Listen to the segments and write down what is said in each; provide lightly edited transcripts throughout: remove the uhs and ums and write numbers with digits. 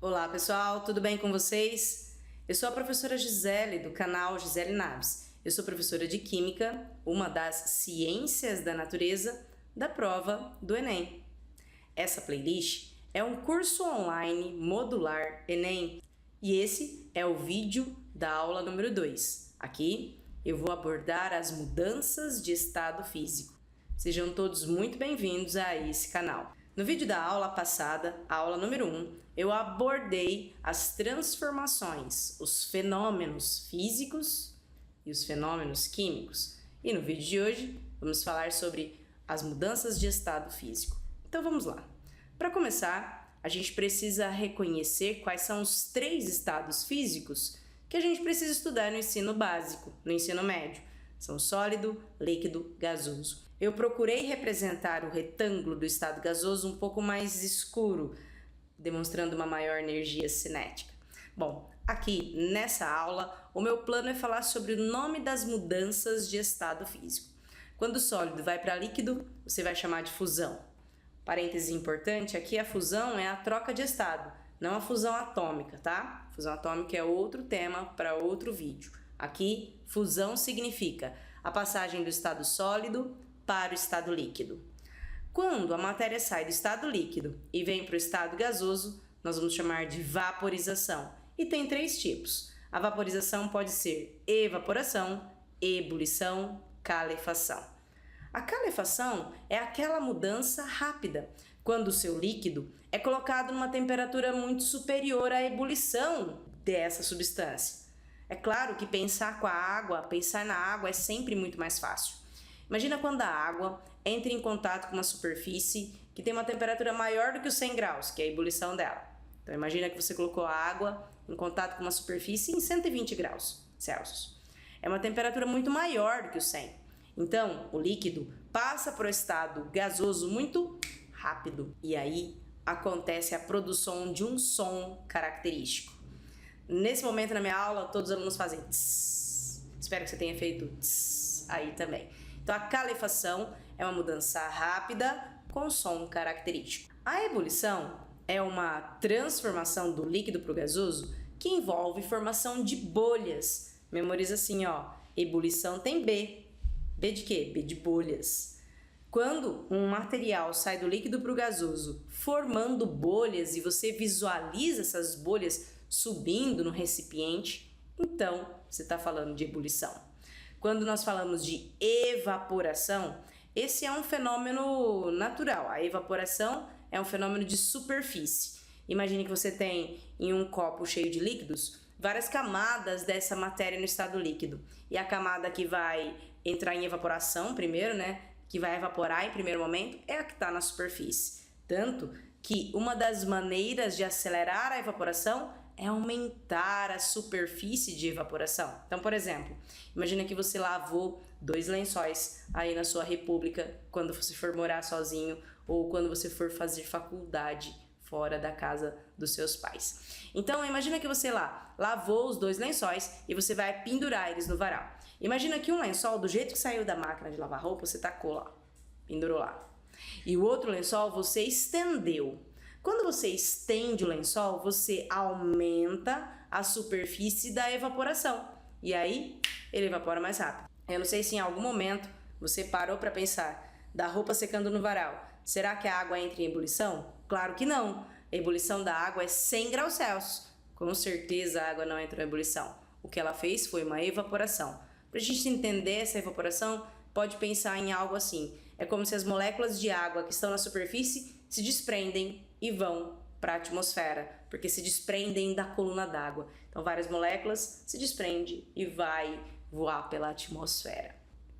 Olá pessoal, tudo bem com vocês? Eu sou a professora Gisele do canal Gisele Naves. Eu sou professora de Química, uma das ciências da natureza da prova do Enem. Essa playlist é um curso online modular Enem e esse é o vídeo da aula número 2. Aqui eu vou abordar as mudanças de estado físico. Sejam todos muito bem-vindos a esse canal. No vídeo da aula passada, a aula número 1, eu abordei as transformações, os fenômenos físicos e os fenômenos químicos. E no vídeo de hoje, vamos falar sobre as mudanças de estado físico. Então vamos lá. Para começar, a gente precisa reconhecer quais são os 3 estados físicos que a gente precisa estudar no ensino básico, no ensino médio. São sólido, líquido, gasoso. Eu procurei representar o retângulo do estado gasoso um pouco mais escuro, demonstrando uma maior energia cinética. Bom, aqui nessa aula, o meu plano é falar sobre o nome das mudanças de estado físico. Quando o sólido vai para líquido, você vai chamar de fusão. Parêntese importante, aqui a fusão é a troca de estado, não a fusão atômica, tá? Fusão atômica é outro tema para outro vídeo. Aqui, fusão significa a passagem do estado sólido para o estado líquido. Quando a matéria sai do estado líquido e vem para o estado gasoso, nós vamos chamar de vaporização. E tem 3 tipos. A vaporização pode ser evaporação, ebulição, calefação. A calefação é aquela mudança rápida, quando o seu líquido é colocado numa temperatura muito superior à ebulição dessa substância. É claro que pensar na água é sempre muito mais fácil. Imagina quando a água entra em contato com uma superfície que tem uma temperatura maior do que os 100 graus, que é a ebulição dela. Então imagina que você colocou a água em contato com uma superfície em 120 graus Celsius. É uma temperatura muito maior do que o 100. Então o líquido passa para o estado gasoso muito rápido. E aí acontece a produção de um som característico. Nesse momento na minha aula, todos os alunos fazem tss. Espero que você tenha feito tss aí também. Então, a calefação é uma mudança rápida com som característico. A ebulição é uma transformação do líquido para o gasoso que envolve formação de bolhas. Memoriza assim, ó. Ebulição tem B. B de quê? B de bolhas. Quando um material sai do líquido para o gasoso formando bolhas e você visualiza essas bolhas subindo no recipiente, então você está falando de ebulição. Quando nós falamos de evaporação, esse é um fenômeno natural. A evaporação é um fenômeno de superfície. Imagine que você tem em um copo cheio de líquidos várias camadas dessa matéria no estado líquido. E a camada que vai entrar em evaporação primeiro, que vai evaporar em primeiro momento, é a que está na superfície. Tanto que uma das maneiras de acelerar a evaporação é aumentar a superfície de evaporação. Então, por exemplo, imagina que você lavou 2 lençóis aí na sua república quando você for morar sozinho ou quando você for fazer faculdade fora da casa dos seus pais. Então, imagina que você lavou os 2 lençóis e você vai pendurar eles no varal. Imagina que um lençol, do jeito que saiu da máquina de lavar roupa, você tacou lá, pendurou lá. E o outro lençol você estendeu. Quando você estende o lençol, você aumenta a superfície da evaporação. E aí, ele evapora mais rápido. Eu não sei se em algum momento você parou para pensar da roupa secando no varal. Será que a água entra em ebulição? Claro que não. A ebulição da água é 100 graus Celsius. Com certeza a água não entrou em ebulição. O que ela fez foi uma evaporação. Para a gente entender essa evaporação, pode pensar em algo assim. É como se as moléculas de água que estão na superfície se desprendem e vão para a atmosfera, porque se desprendem da coluna d'água. Então, várias moléculas se desprendem e vai voar pela atmosfera.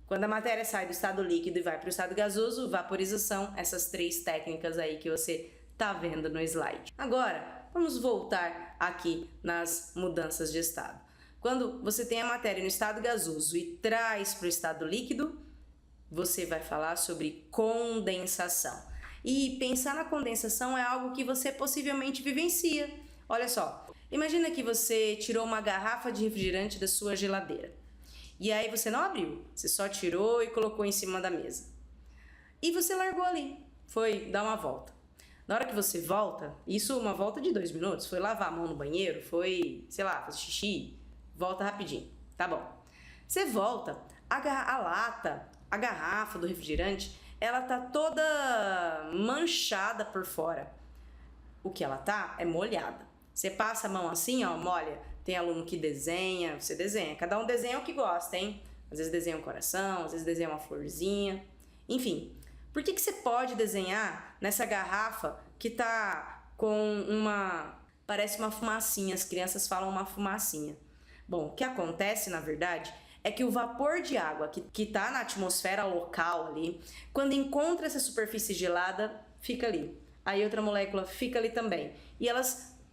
Quando a matéria sai do estado líquido e vai para o estado gasoso, vaporização, essas 3 técnicas aí que você está vendo no slide. Agora, vamos voltar aqui nas mudanças de estado. Quando você tem a matéria no estado gasoso e traz para o estado líquido, você vai falar sobre condensação. E pensar na condensação é algo que você possivelmente vivencia. Olha só, imagina que você tirou uma garrafa de refrigerante da sua geladeira. E aí você não abriu, você só tirou e colocou em cima da mesa. E você largou ali, foi dar uma volta. Na hora que você volta, isso uma volta de 2 minutos, foi lavar a mão no banheiro, foi, sei lá, fazer xixi, volta rapidinho, tá bom. Você volta, a lata, a garrafa do refrigerante, ela tá toda manchada por fora. O que ela tá é molhada. Você passa a mão assim, ó, molha. Tem aluno que desenha, você desenha. Cada um desenha o que gosta, hein? Às vezes desenha um coração, às vezes desenha uma florzinha. Enfim, por que você pode desenhar nessa garrafa que tá com parece uma fumacinha, as crianças falam uma fumacinha. Bom, o que acontece, na verdade, é que o vapor de água que tá na atmosfera local ali, quando encontra essa superfície gelada, fica ali. Aí outra molécula fica ali também. E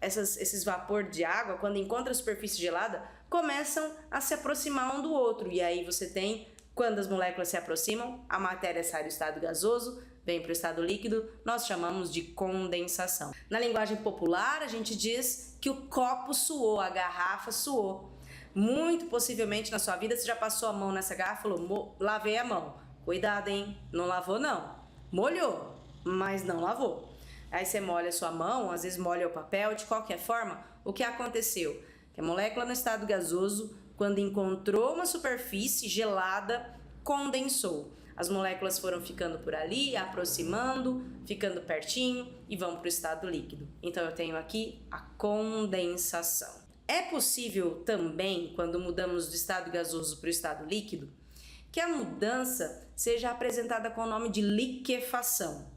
esses vapor de água, quando encontra a superfície gelada, começam a se aproximar um do outro. E aí você tem, quando as moléculas se aproximam, a matéria sai do estado gasoso, vem para o estado líquido, nós chamamos de condensação. Na linguagem popular, a gente diz que o copo suou, a garrafa suou. Muito possivelmente na sua vida você já passou a mão nessa garrafa e falou, lavei a mão. Cuidado, hein? Não lavou não. Molhou, mas não lavou. Aí você molha a sua mão, às vezes molha o papel, de qualquer forma, o que aconteceu? Que a molécula no estado gasoso, quando encontrou uma superfície gelada, condensou. As moléculas foram ficando por ali, aproximando, ficando pertinho e vão para o estado líquido. Então eu tenho aqui a condensação. É possível também, quando mudamos do estado gasoso para o estado líquido, que a mudança seja apresentada com o nome de liquefação.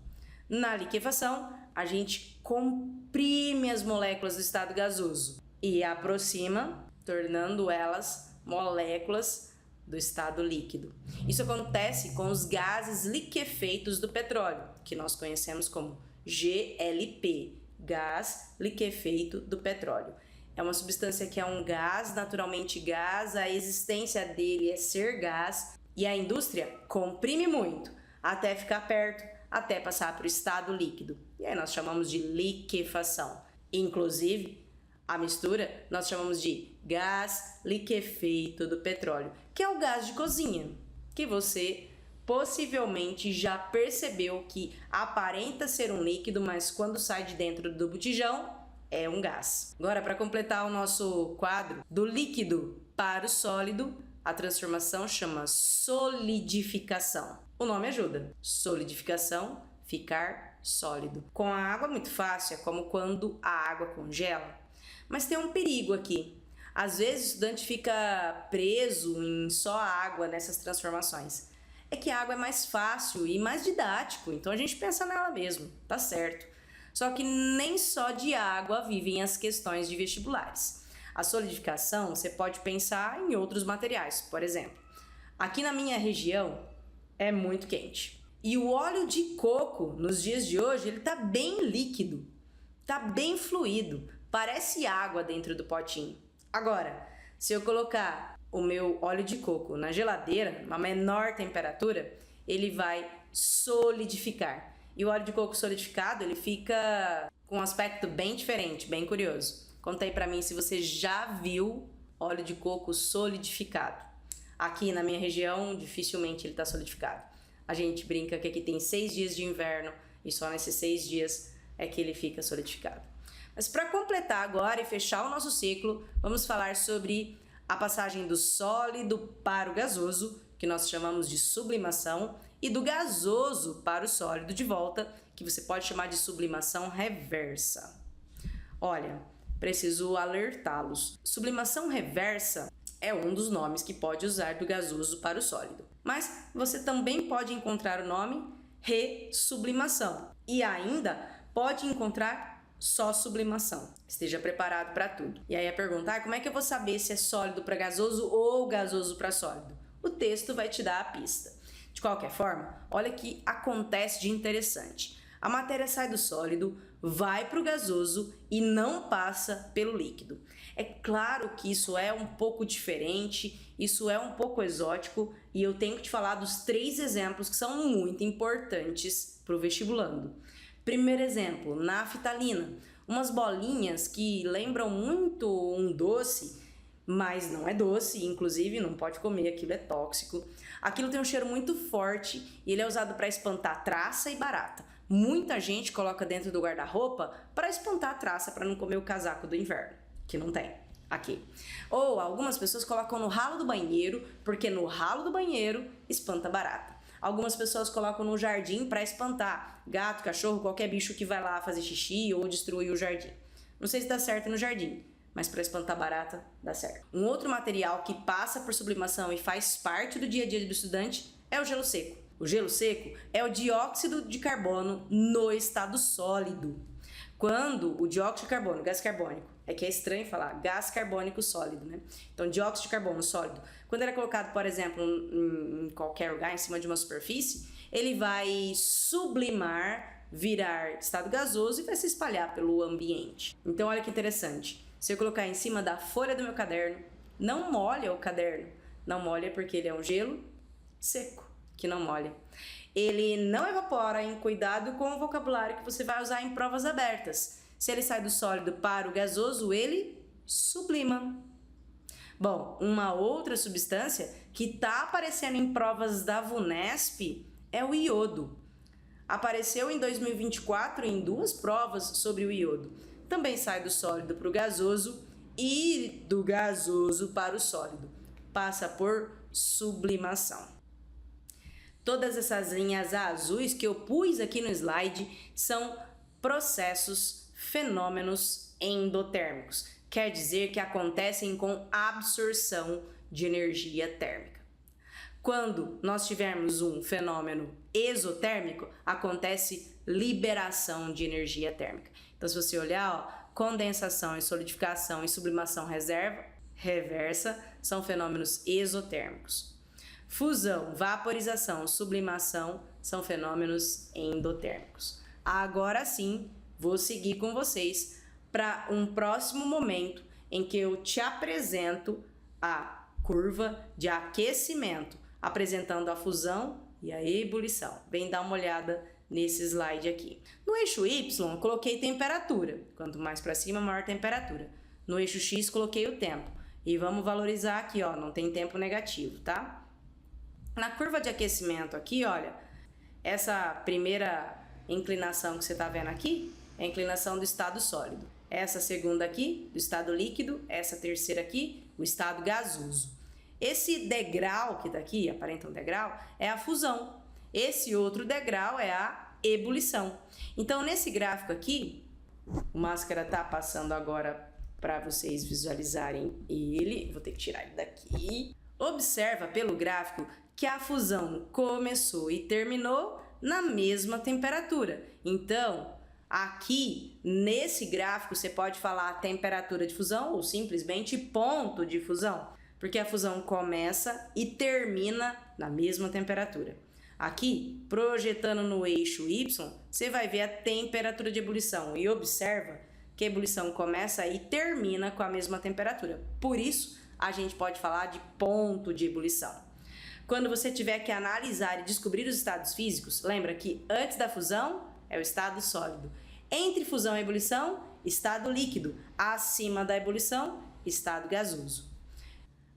Na liquefação, a gente comprime as moléculas do estado gasoso e aproxima, tornando elas moléculas do estado líquido. Isso acontece com os gases liquefeitos do petróleo, que nós conhecemos como GLP, gás liquefeito do petróleo. É uma substância que é um gás, naturalmente gás, a existência dele é ser gás, e a indústria comprime muito, até ficar perto, até passar para o estado líquido. E aí nós chamamos de liquefação. Inclusive, a mistura nós chamamos de gás liquefeito do petróleo, que é o gás de cozinha, que você possivelmente já percebeu que aparenta ser um líquido, mas quando sai de dentro do botijão, é um gás. Agora, para completar o nosso quadro, do líquido para o sólido, a transformação chama solidificação. O nome ajuda. Solidificação, ficar sólido. Com a água é muito fácil, é como quando a água congela. Mas tem um perigo aqui. Às vezes o estudante fica preso em só a água nessas transformações. É que a água é mais fácil e mais didático, então a gente pensa nela mesmo, tá certo. Só que nem só de água vivem as questões de vestibulares. A solidificação você pode pensar em outros materiais, por exemplo. Aqui na minha região é muito quente. E o óleo de coco, nos dias de hoje, ele tá bem líquido, tá bem fluido, parece água dentro do potinho. Agora, se eu colocar o meu óleo de coco na geladeira, uma menor temperatura, ele vai solidificar. E o óleo de coco solidificado, ele fica com um aspecto bem diferente, bem curioso. Conta aí pra mim se você já viu óleo de coco solidificado. Aqui na minha região, dificilmente ele tá solidificado. A gente brinca que aqui tem 6 dias de inverno e só nesses 6 dias é que ele fica solidificado. Mas para completar agora e fechar o nosso ciclo, vamos falar sobre a passagem do sólido para o gasoso, que nós chamamos de sublimação, e do gasoso para o sólido de volta, que você pode chamar de sublimação reversa. Olha, preciso alertá-los. Sublimação reversa é um dos nomes que pode usar do gasoso para o sólido. Mas você também pode encontrar o nome ressublimação. E ainda pode encontrar só sublimação. Esteja preparado para tudo. E aí a pergunta, como é que eu vou saber se é sólido para gasoso ou gasoso para sólido? O texto vai te dar a pista. De qualquer forma, olha o que acontece de interessante. A matéria sai do sólido, vai para o gasoso e não passa pelo líquido. É claro que isso é um pouco diferente, isso é um pouco exótico e eu tenho que te falar dos 3 exemplos que são muito importantes para o vestibulando. Primeiro exemplo, naftalina, umas bolinhas que lembram muito um doce, mas não é doce, inclusive não pode comer, aquilo é tóxico. Aquilo tem um cheiro muito forte e ele é usado para espantar traça e barata. Muita gente coloca dentro do guarda-roupa para espantar a traça, para não comer o casaco do inverno, que não tem aqui. Ou algumas pessoas colocam no ralo do banheiro, porque no ralo do banheiro espanta barata. Algumas pessoas colocam no jardim para espantar gato, cachorro, qualquer bicho que vai lá fazer xixi ou destruir o jardim. Não sei se dá certo no jardim, mas para espantar barata dá certo. Um outro material que passa por sublimação e faz parte do dia a dia do estudante é o gelo seco. O gelo seco é o dióxido de carbono no estado sólido. Quando o dióxido de carbono, gás carbônico, é que é estranho falar gás carbônico sólido, né? Então, dióxido de carbono sólido, quando ele é colocado, por exemplo, em qualquer lugar, em cima de uma superfície, ele vai sublimar, virar estado gasoso e vai se espalhar pelo ambiente. Então, olha que interessante. Se eu colocar em cima da folha do meu caderno, não molha o caderno. Não molha porque ele é um gelo seco, que não molha. Ele não evapora, hein? Cuidado com o vocabulário que você vai usar em provas abertas. Se ele sai do sólido para o gasoso, ele sublima. Bom, uma outra substância que está aparecendo em provas da VUNESP é o iodo. Apareceu em 2024 em 2 provas sobre o iodo. Também sai do sólido para o gasoso e do gasoso para o sólido. Passa por sublimação. Todas essas linhas azuis que eu pus aqui no slide são processos, fenômenos endotérmicos. Quer dizer que acontecem com absorção de energia térmica. Quando nós tivermos um fenômeno exotérmico, acontece liberação de energia térmica. Então, se você olhar, ó, condensação e solidificação e sublimação reversa são fenômenos exotérmicos. Fusão, vaporização, sublimação são fenômenos endotérmicos. Agora sim, vou seguir com vocês para um próximo momento em que eu te apresento a curva de aquecimento, apresentando a fusão e a ebulição. Vem dar uma olhada nesse slide aqui. No eixo Y, eu coloquei temperatura. Quanto mais para cima, maior temperatura. No eixo X, coloquei o tempo. E vamos valorizar aqui, ó, não tem tempo negativo, tá? Na curva de aquecimento aqui, olha, essa primeira inclinação que você está vendo aqui é a inclinação do estado sólido. Essa segunda aqui, do estado líquido, essa terceira aqui, o estado gasoso. Esse degrau que está aqui, aparenta um degrau, é a fusão. Esse outro degrau é a ebulição. Então, nesse gráfico aqui, o Máscara está passando agora para vocês visualizarem ele. Vou ter que tirar ele daqui. Observa pelo gráfico que a fusão começou e terminou na mesma temperatura. Então, aqui nesse gráfico você pode falar temperatura de fusão ou simplesmente ponto de fusão, porque a fusão começa e termina na mesma temperatura. Aqui, projetando no eixo Y, você vai ver a temperatura de ebulição e observa que a ebulição começa e termina com a mesma temperatura. Por isso, a gente pode falar de ponto de ebulição. Quando você tiver que analisar e descobrir os estados físicos, lembra que antes da fusão é o estado sólido. Entre fusão e ebulição, estado líquido. Acima da ebulição, estado gasoso.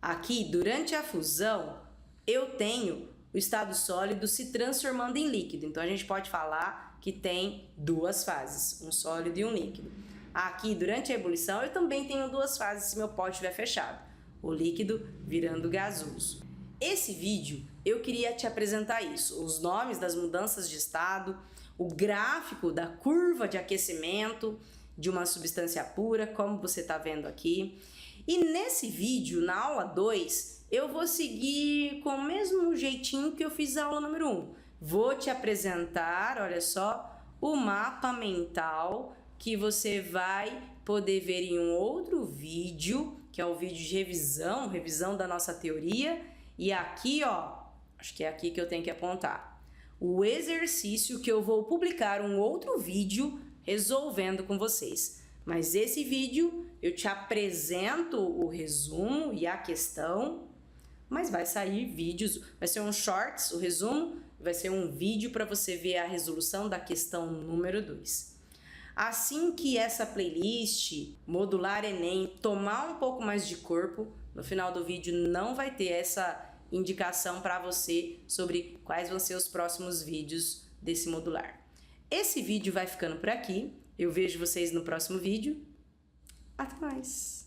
Aqui, durante a fusão, eu tenho o estado sólido se transformando em líquido. Então, a gente pode falar que tem 2 fases, um sólido e um líquido. Aqui, durante a ebulição, eu também tenho 2 fases se meu pote estiver fechado. O líquido virando gasoso. Esse vídeo eu queria te apresentar isso, os nomes das mudanças de estado, o gráfico da curva de aquecimento de uma substância pura, como você está vendo aqui. E nesse vídeo, na aula 2, eu vou seguir com o mesmo jeitinho que eu fiz a aula número 1. Vou te apresentar, olha só, o mapa mental que você vai poder ver em um outro vídeo, que é o vídeo de revisão da nossa teoria. E aqui, ó, acho que é aqui que eu tenho que apontar, o exercício que eu vou publicar um outro vídeo resolvendo com vocês. Mas esse vídeo eu te apresento o resumo e a questão, mas vai sair vídeos, vai ser um shorts, o resumo, vai ser um vídeo para você ver a resolução da questão número 2. Assim que essa playlist Modular Enem tomar um pouco mais de corpo, no final do vídeo não vai ter essa indicação para você sobre quais vão ser os próximos vídeos desse modular. Esse vídeo vai ficando por aqui. Eu vejo vocês no próximo vídeo. Até mais!